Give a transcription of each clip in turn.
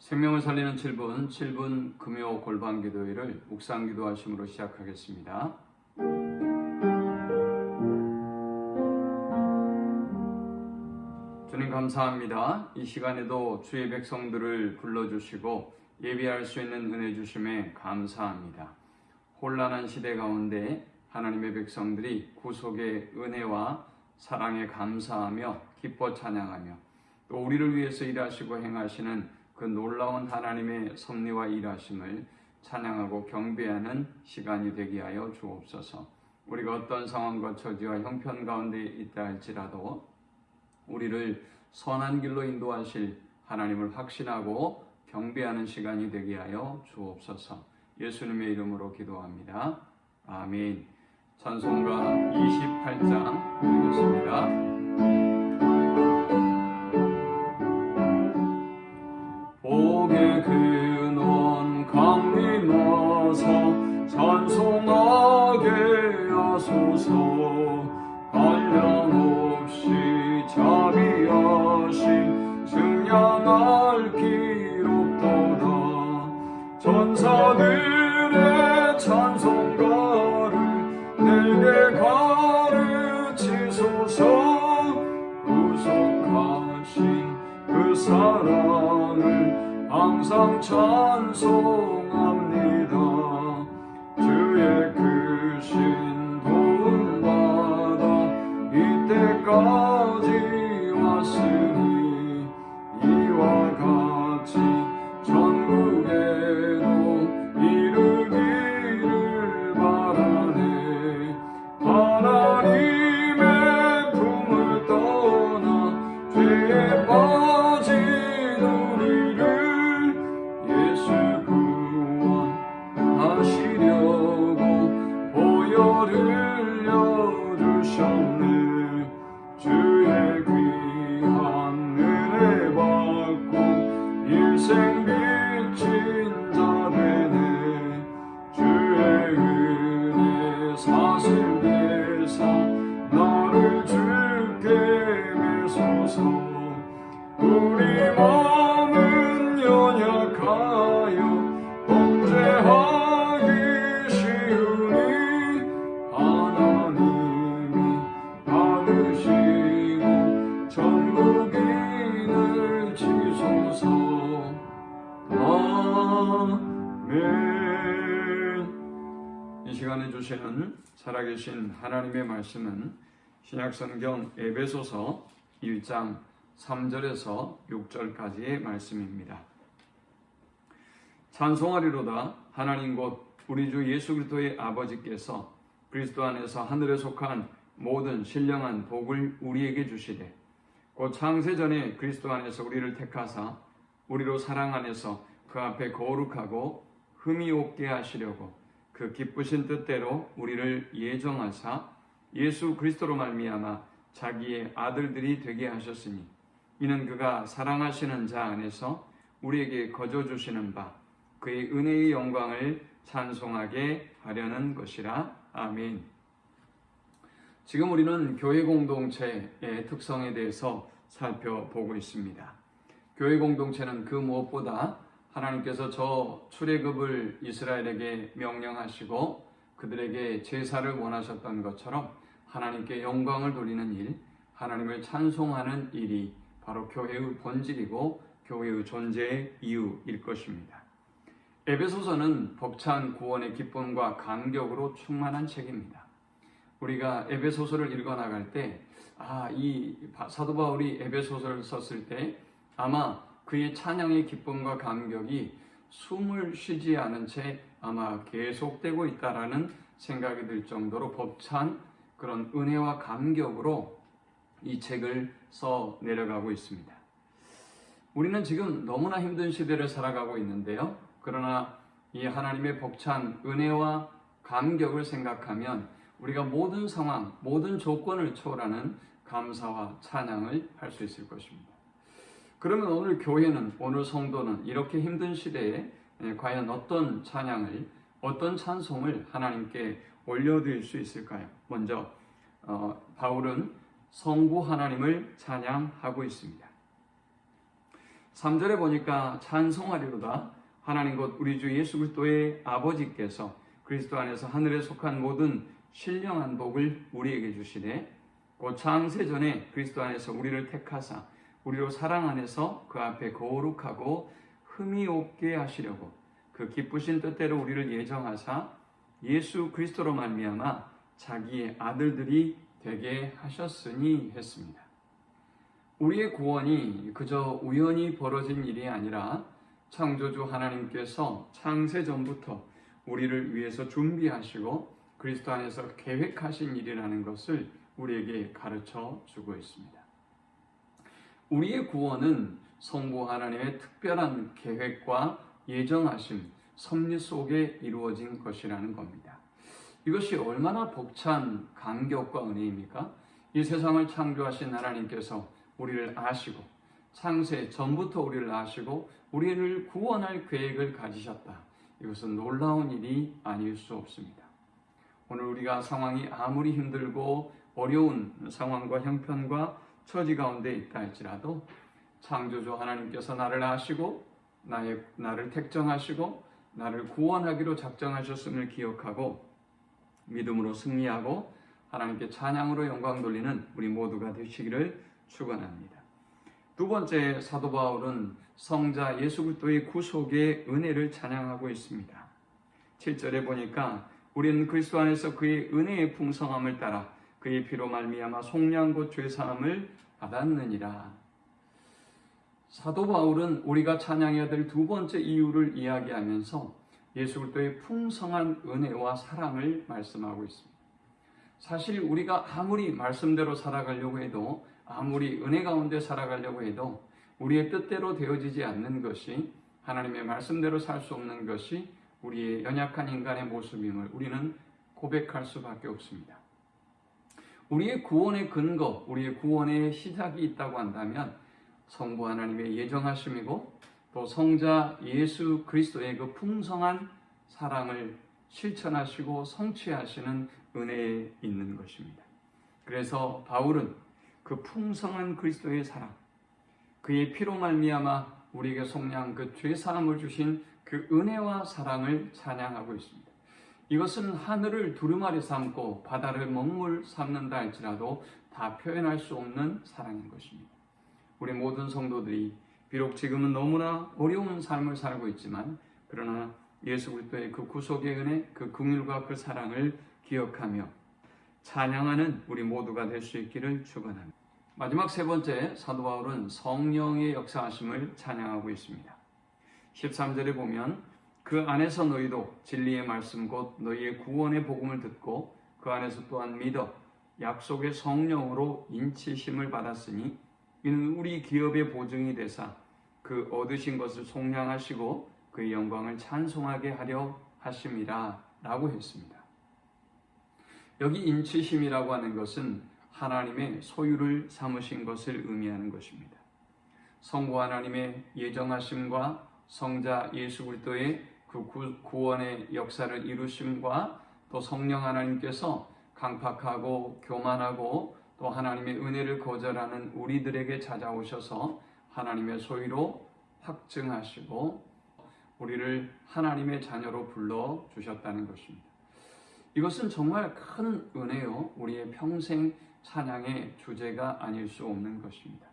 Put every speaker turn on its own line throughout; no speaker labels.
생명을 살리는 7분 금요 골방 기도회를 묵상 기도하심으로 시작하겠습니다. 주님 감사합니다. 이 시간에도 주의 백성들을 불러주시고 예비할 수 있는 은혜 주심에 감사합니다. 혼란한 시대 가운데 하나님의 백성들이 구속의 은혜와 사랑에 감사하며 기뻐 찬양하며 또 우리를 위해서 일하시고 행하시는 그 놀라운 하나님의 섭리와 일하심을 찬양하고 경배하는 시간이 되게 하여 주옵소서. 우리가 어떤 상황과 처지와 형편 가운데 있다 할지라도 우리를 선한 길로 인도하실 하나님을 확신하고 경배하는 시간이 되게 하여 주옵소서. 예수님의 이름으로 기도합니다. 아멘. 찬송가 28장 읽겠습니다. 복의 근원 강림하사 찬송하게 하소서. 한량없이 자비하심 증량할 기롭도다. 전사들의 찬송가를 내게 가르치소서. 구속하신 그 사랑을 항상 찬송합니다. 주의 크신 도움받아 이때까지 왔으니 이와 같이 전국에도 이르기를 바라네. 하나님의 품을 떠나 죄에 빠진 우리를 예수 구원하시려고 보혈 흘려주셨네. 주의 귀한 은혜 받고 일생 빚진 자 되네. 주의 은혜 사슬되사 나를 주께 매소서. 우리 마음은 연약하여 범죄하기 쉬우니 하나님이 받으시고 전국인을 지소서. 아멘. 이 시간에 주시는 살아계신 하나님의 말씀은 신약성경 에베소서 1장 3절에서 6절까지의 말씀입니다. 찬송하리로다. 하나님 곧 우리 주 예수 그리스도의 아버지께서 그리스도 안에서 하늘에 속한 모든 신령한 복을 우리에게 주시되 곧 창세전에 그리스도 안에서 우리를 택하사 우리로 사랑 안에서 그 앞에 거룩하고 흠이 없게 하시려고 그 기쁘신 뜻대로 우리를 예정하사 예수 그리스도로 말미암아 자기의 아들들이 되게 하셨으니 이는 그가 사랑하시는 자 안에서 우리에게 거저 주시는 바 그의 은혜의 영광을 찬송하게 하려는 것이라. 아멘. 지금 우리는 교회 공동체의 특성에 대해서 살펴보고 있습니다. 교회 공동체는 그 무엇보다 하나님께서 저 출애굽을 이스라엘에게 명령하시고 그들에게 제사를 원하셨던 것처럼 하나님께 영광을 돌리는 일, 하나님을 찬송하는 일이 바로 교회의 본질이고 교회의 존재의 이유일 것입니다. 에베소서는 벅찬 구원의 기쁨과 감격으로 충만한 책입니다. 우리가 에베소서를 읽어나갈 때 이 사도 바울이 에베소서를 썼을 때 아마 그의 찬양의 기쁨과 감격이 숨을 쉬지 않은 채 아마 계속되고 있다라는 생각이 들 정도로 벅찬 그런 은혜와 감격으로 이 책을 써 내려가고 있습니다. 우리는 지금 너무나 힘든 시대를 살아가고 있는데요. 그러나 이 하나님의 벅찬 은혜와 감격을 생각하면 우리가 모든 상황, 모든 조건을 초월하는 감사와 찬양을 할 수 있을 것입니다. 그러면 오늘 교회는, 오늘 성도는 이렇게 힘든 시대에 과연 어떤 찬양을, 어떤 찬송을 하나님께 올려드릴 수 있을까요? 먼저 바울은 성부 하나님을 찬양하고 있습니다. 3절에 보니까 찬송하리로다. 하나님 곧 우리 주 예수 그리스도의 아버지께서 그리스도 안에서 하늘에 속한 모든 신령한 복을 우리에게 주시되 곧 창세전에 그리스도 안에서 우리를 택하사 우리로 사랑 안에서 그 앞에 거룩하고 흠이 없게 하시려고 그 기쁘신 뜻대로 우리를 예정하사 예수 그리스도로 말미암아 자기의 아들들이 되게 하셨으니 했습니다. 우리의 구원이 그저 우연히 벌어진 일이 아니라 창조주 하나님께서 창세 전부터 우리를 위해서 준비하시고 그리스도 안에서 계획하신 일이라는 것을 우리에게 가르쳐 주고 있습니다. 우리의 구원은 성부 하나님의 특별한 계획과 예정하심, 섭리 속에 이루어진 것이라는 겁니다. 이것이 얼마나 벅찬 감격과 은혜입니까? 이 세상을 창조하신 하나님께서 우리를 아시고 창세 전부터 우리를 아시고 우리를 구원할 계획을 가지셨다. 이것은 놀라운 일이 아닐 수 없습니다. 오늘 우리가 상황이 아무리 힘들고 어려운 상황과 형편과 처지 가운데 있다 할지라도 창조주 하나님께서 나를 아시고 나를 택정하시고 나를 구원하기로 작정하셨음을 기억하고 믿음으로 승리하고 하나님께 찬양으로 영광 돌리는 우리 모두가 되시기를 축원합니다. 두 번째, 사도 바울은 성자 예수 그리스도의 구속의 은혜를 찬양하고 있습니다. 7절에 보니까 우리는 그리스도 안에서 그의 은혜의 풍성함을 따라 그의 피로 말미암아 속량 곧 죄 사함을 받았느니라. 사도 바울은 우리가 찬양해야 될 두 번째 이유를 이야기하면서 예수 그리스도의 풍성한 은혜와 사랑을 말씀하고 있습니다. 사실 우리가 아무리 말씀대로 살아가려고 해도 아무리 은혜 가운데 살아가려고 해도 우리의 뜻대로 되어지지 않는 것이 하나님의 말씀대로 살 수 없는 것이 우리의 연약한 인간의 모습임을 우리는 고백할 수밖에 없습니다. 우리의 구원의 근거, 우리의 구원의 시작이 있다고 한다면 성부 하나님의 예정하심이고 또 성자 예수 그리스도의 그 풍성한 사랑을 실천하시고 성취하시는 은혜에 있는 것입니다. 그래서 바울은 그 풍성한 그리스도의 사랑, 그의 피로 말미암아 우리에게 속량 그 죄 사함을 주신 그 은혜와 사랑을 찬양하고 있습니다. 이것은 하늘을 두루마리 삼고 바다를 먹물 삼는다 할지라도 다 표현할 수 없는 사랑인 것입니다. 우리 모든 성도들이 비록 지금은 너무나 어려운 삶을 살고 있지만 그러나 예수 그리스도의 그 구속의 은혜, 그 긍휼과 그 사랑을 기억하며 찬양하는 우리 모두가 될 수 있기를 축원합니다. 마지막 세 번째, 사도 바울은 성령의 역사하심을 찬양하고 있습니다. 13절에 보면 그 안에서 너희도 진리의 말씀 곧 너희의 구원의 복음을 듣고 그 안에서 또한 믿어 약속의 성령으로 인치심을 받았으니 이는 우리 기업의 보증이 되사 그 얻으신 것을 속량하시고 그의 영광을 찬송하게 하려 하심이라 라고 했습니다. 여기 인치심이라고 하는 것은 하나님의 소유를 삼으신 것을 의미하는 것입니다. 성부 하나님의 예정하심과 성자 예수 그리스도의 그 구원의 역사를 이루심과 또 성령 하나님께서 강팍하고 교만하고 또 하나님의 은혜를 거절하는 우리들에게 찾아오셔서 하나님의 소유로 확증하시고 우리를 하나님의 자녀로 불러주셨다는 것입니다. 이것은 정말 큰 은혜요. 우리의 평생 찬양의 주제가 아닐 수 없는 것입니다.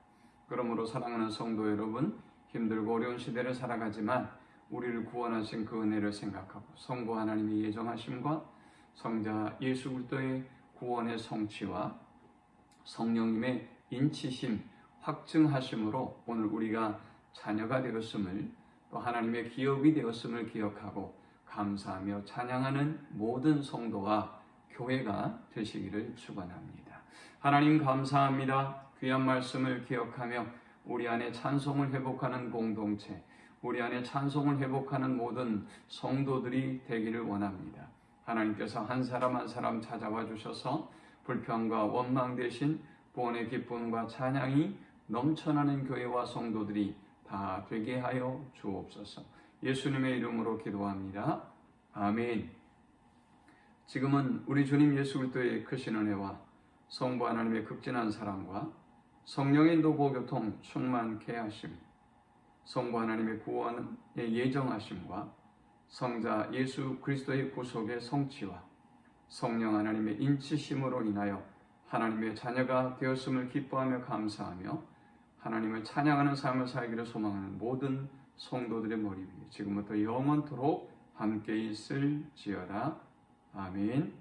그러므로 사랑하는 성도 여러분, 힘들고 어려운 시대를 살아가지만 우리를 구원하신 그 은혜를 생각하고 성부 하나님의 예정하심과 성자 예수 그리스도의 구원의 성취와 성령님의 인치심, 확증하심으로 오늘 우리가 자녀가 되었음을 또 하나님의 기업이 되었음을 기억하고 감사하며 찬양하는 모든 성도와 교회가 되시기를 축원합니다. 하나님 감사합니다. 귀한 말씀을 기억하며 우리 안에 찬송을 회복하는 공동체, 우리 안에 찬송을 회복하는 모든 성도들이 되기를 원합니다. 하나님께서 한 사람 한 사람 찾아와 주셔서 불평과 원망 대신 구원의 기쁨과 찬양이 넘쳐나는 교회와 성도들이 다 되게 하여 주옵소서. 예수님의 이름으로 기도합니다. 아멘. 지금은 우리 주님 예수 그리스도의 크신 은혜와 성부 하나님의 극진한 사랑과 성령의 인도 보교통 충만케 하심 성부 하나님의 구원의 예정하심과 성자 예수 그리스도의 구속의 성취와 성령 하나님의 인치심으로 인하여 하나님의 자녀가 되었음을 기뻐하며 감사하며 하나님을 찬양하는 삶을 살기를 소망하는 모든 성도들의 머리 위에 지금부터 영원토록 함께 있을지어다. 아멘.